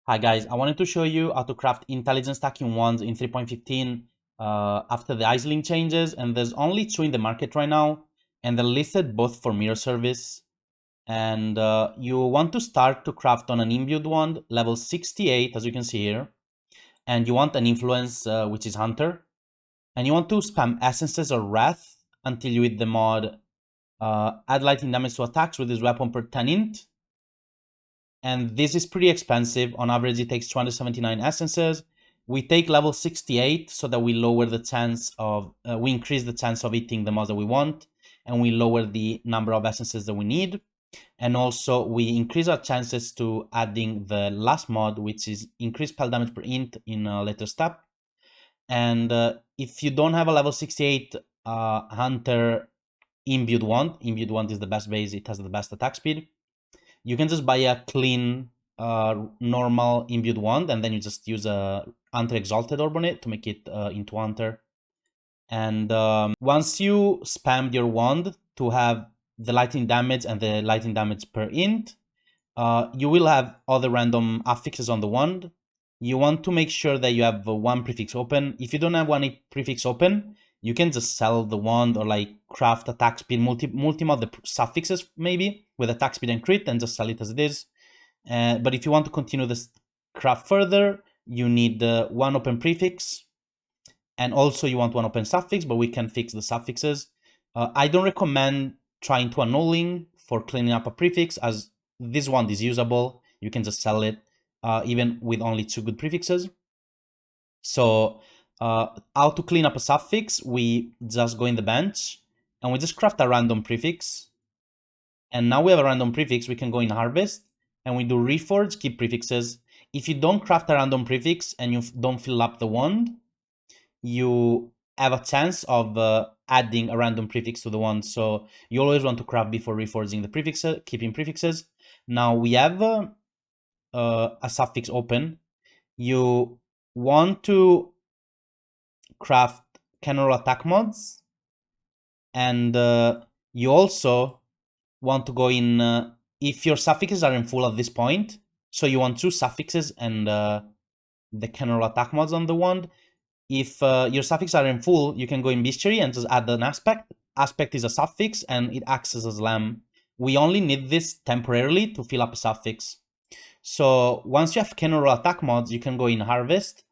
Hi guys, I wanted to show you how to craft intelligence stacking wands in 3.15 after the Iceling changes, and there's only 2 in the market right now, and they're listed both for mirror service. And you want to start to craft on an imbued wand, level 68, as you can see here, and you want an influence, which is Hunter, and you want to spam essences or wrath until you hit the mod add lightning damage to attacks with this weapon per 10 int. And this is pretty expensive. On average, it takes 279 essences. We take level 68 so that we lower the chance of, we increase the chance of hitting the mods that we want, and we lower the number of essences that we need. And also we increase our chances to adding the last mod, which is increased spell damage per int in a later step. And if you don't have a level 68 Hunter imbued wand is the best base, it has the best attack speed. You can just buy a clean normal imbued wand, and then you just use a Hunter Exalted orb on it to make it into Hunter. And once you spammed your wand to have the lightning damage and the lightning damage per int, you will have other random affixes on the wand. You want to make sure that you have one prefix open. If you don't have one prefix open, you can just sell the wand or like craft attack speed, multi-mod the suffixes maybe with attack speed and crit, and just sell it as it is. But if you want to continue this craft further, you need one open prefix, and also you want one open suffix, but we can fix the suffixes. I don't recommend trying to annulling for cleaning up a prefix, as this one is usable. You can just sell it even with only 2 good prefixes. So how to clean up a suffix? We just go in the bench and we just craft a random prefix. And now we have a random prefix, we can go in harvest and we do reforge, keep prefixes. If you don't craft a random prefix and you don't fill up the wand, you have a chance of adding a random prefix to the wand. So you always want to craft before reforging the prefixes, keeping prefixes. Now we have a suffix open. You want to craft cannon attack mods, and you also want to go in if your suffixes are in full at this point. So you want 2 suffixes and the cannon attack mods on the wand. If your suffixes are in full, you can go in bestiary and just add an aspect. Aspect is a suffix and it acts as a slam. We only need this temporarily to fill up a suffix. So once you have cannon attack mods, you can go in harvest,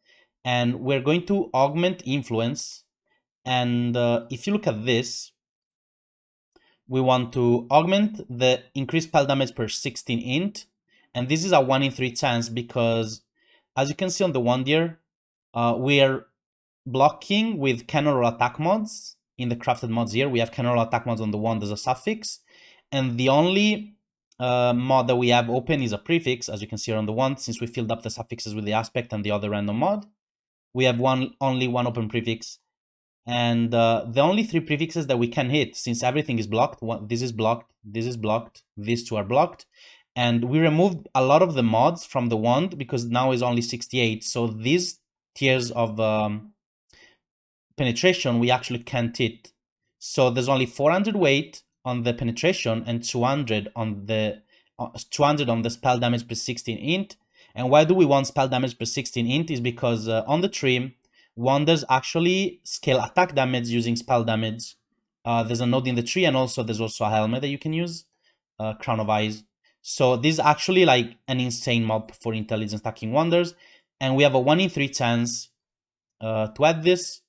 and we're going to augment influence. And if you look at this, we want to augment the increased spell damage per 16 int, and this is a 1 in 3 chance because, as you can see on the wand here, we are blocking with cannon attack mods. In the crafted mods here, we have cannon attack mods on the wand as a suffix, and the only mod that we have open is a prefix, as you can see here on the wand, since we filled up the suffixes with the aspect and the other random mod. We have only one open prefix, and the only 3 prefixes that we can hit, since everything is blocked, this is blocked, this is blocked, these 2 are blocked, and we removed a lot of the mods from the wand because now is only 68, so these tiers of penetration we actually can't hit. So there's only 400 weight on the penetration and 200 on the spell damage per 16 int. And why do we want spell damage per 16 int is because on the tree, wonders actually scale attack damage using spell damage. There's a node in the tree, and also there's also a helmet that you can use, Crown of Eyes. So this is actually like an insane mob for intelligence stacking wonders, and we have a 1 in 3 chance to add this.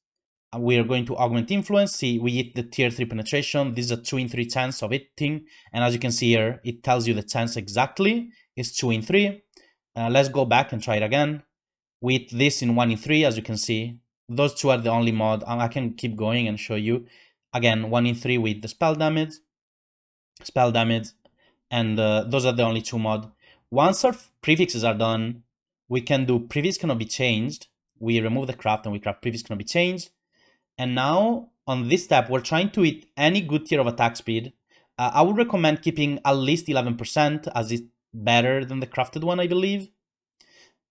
We are going to augment influence. See, we hit the tier 3 penetration. This is a 2 in 3 chance of hitting, and as you can see here, it tells you the chance exactly. It's 2 in 3. Let's go back and try it again. We hit this in 1 in 3, as you can see. Those 2 are the only mod. I can keep going and show you. Again, 1 in 3 with the spell damage, and those are the only 2 mod. Once our prefixes are done, we can do prefix cannot be changed. We remove the craft and we craft prefix cannot be changed. And now on this step, we're trying to hit any good tier of attack speed. I would recommend keeping at least 11%, as it's better than the crafted one, I believe.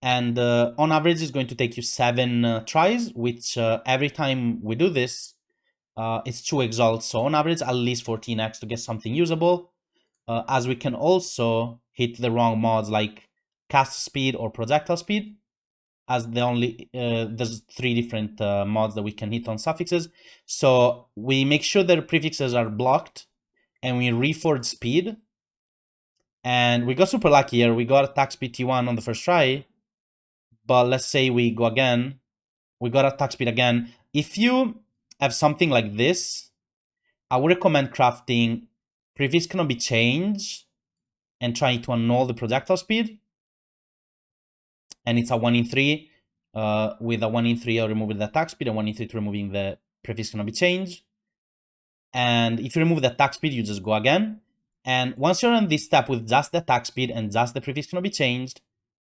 And on average, it's going to take you 7 tries, which every time we do this, it's 2 exalts. So on average, at least 14x to get something usable. As we can also hit the wrong mods, like cast speed or projectile speed, as the only there's 3 different mods that we can hit on suffixes. So we make sure that prefixes are blocked, and we reforge speed. And we got super lucky here. We got attack speed T1 on the first try, but let's say we go again. We got attack speed again. If you have something like this, I would recommend crafting prefix cannot be changed and trying to annul the projectile speed. And it's a 1 in 3 with a 1 in 3 of removing the attack speed and 1 in 3 to removing the prefix cannot be changed. And if you remove the attack speed, you just go again. And once you're on this step with just the attack speed and just the prefix cannot be changed,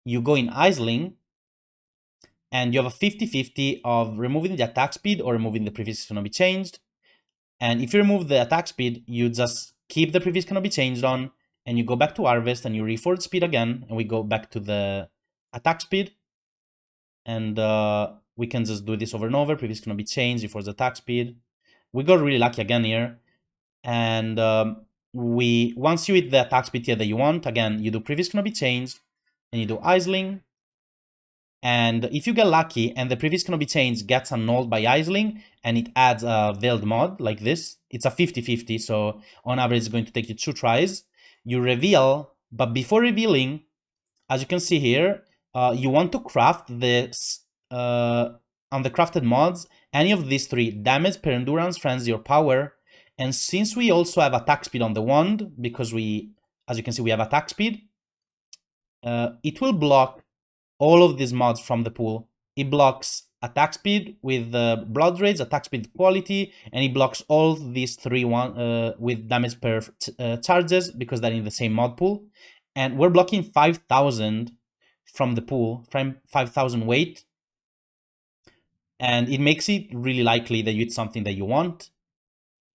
you go in Isling, and you have a 50-50 of removing the attack speed or removing the prefix cannot be changed. And if you remove the attack speed, you just keep the prefix cannot be changed on, and you go back to harvest and you reforge speed again, and we go back to the attack speed. And we can just do this over and over. Prefix cannot be changed, reforge the attack speed. We got really lucky again here. And once you hit the attack speed tier that you want, again, you do prefix cannot be changed, and you do Isling. And if you get lucky and the prefix cannot be changed gets annulled by Isling, and it adds a veiled mod like this, it's a 50-50, so on average it's going to take you 2 tries. You reveal, but before revealing, as you can see here, you want to craft this, on the crafted mods, any of these 3, damage, per endurance, frenzy, or power. And since we also have attack speed on the wand, because as you can see, we have attack speed, it will block all of these mods from the pool. It blocks attack speed with blood rage, attack speed quality, and it blocks all these 3 with damage per charges, because they're in the same mod pool. And we're blocking 5,000 from the pool, 5,000 weight. And it makes it really likely that you hit something that you want.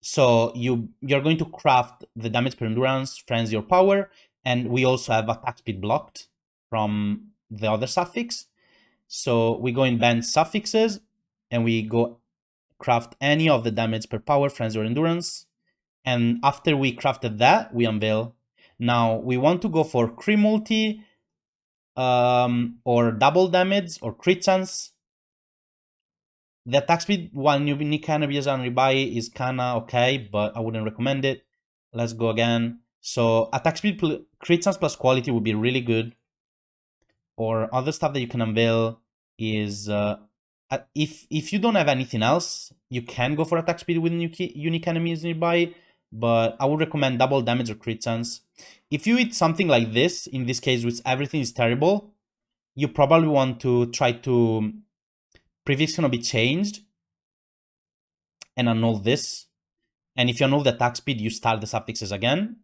So you're going to craft the damage per endurance, frenzy, or power, and we also have attack speed blocked from the other suffix. So we go in band suffixes, and we go craft any of the damage per power, frenzy, or endurance. And after we crafted that, we unveil. Now we want to go for crit multi, or double damage, or crit chance. The attack speed, while unique cannabis and rebuy, is kinda okay, but I wouldn't recommend it. Let's go again. So attack speed, crit chance plus quality would be really good. Or other stuff that you can unveil is, if you don't have anything else, you can go for attack speed with unique enemies nearby, but I would recommend double damage or crit chance. If you hit something like this, in this case, which everything is terrible, you probably want to try to prefix cannot be changed and annul this. And if you annul the attack speed, you start the suffixes again.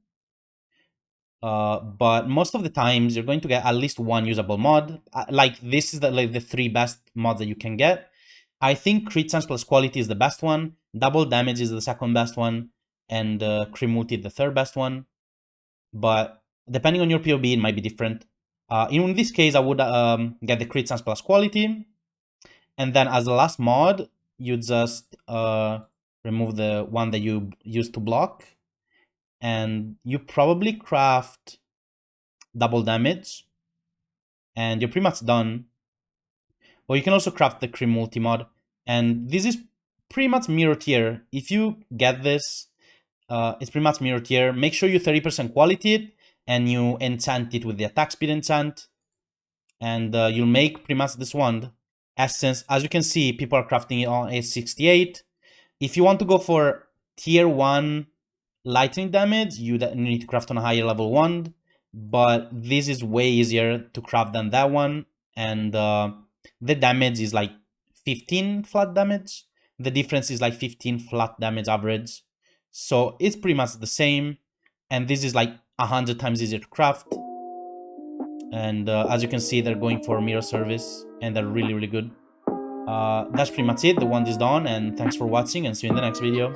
But most of the times you're going to get at least 1 usable mod. Like this is the 3 best mods that you can get. I think crit chance plus quality is the best one. Double damage is the second best one, and crit multi the third best one. But depending on your PoE, it might be different. In this case, I would get the crit chance plus quality. And then as the last mod, you just remove the one that you used to block. And you probably craft double damage. And you're pretty much done. Or you can also craft the crit multi mod. And this is pretty much mirror tier. If you get this, it's pretty much mirror tier. Make sure you 30% quality it, and you enchant it with the attack speed enchant. And you'll make pretty much this wand. Essence, as you can see, people are crafting it on A68. If you want to go for tier 1 lightning damage, you need to craft on a higher level wand. But this is way easier to craft than that one. And the damage is like 15 flat damage. The difference is like 15 flat damage average. So it's pretty much the same. And this is like 100 times easier to craft. And as you can see, they're going for mirror service, and they're really, really good. That's pretty much it. The wand is done, and thanks for watching, and see you in the next video.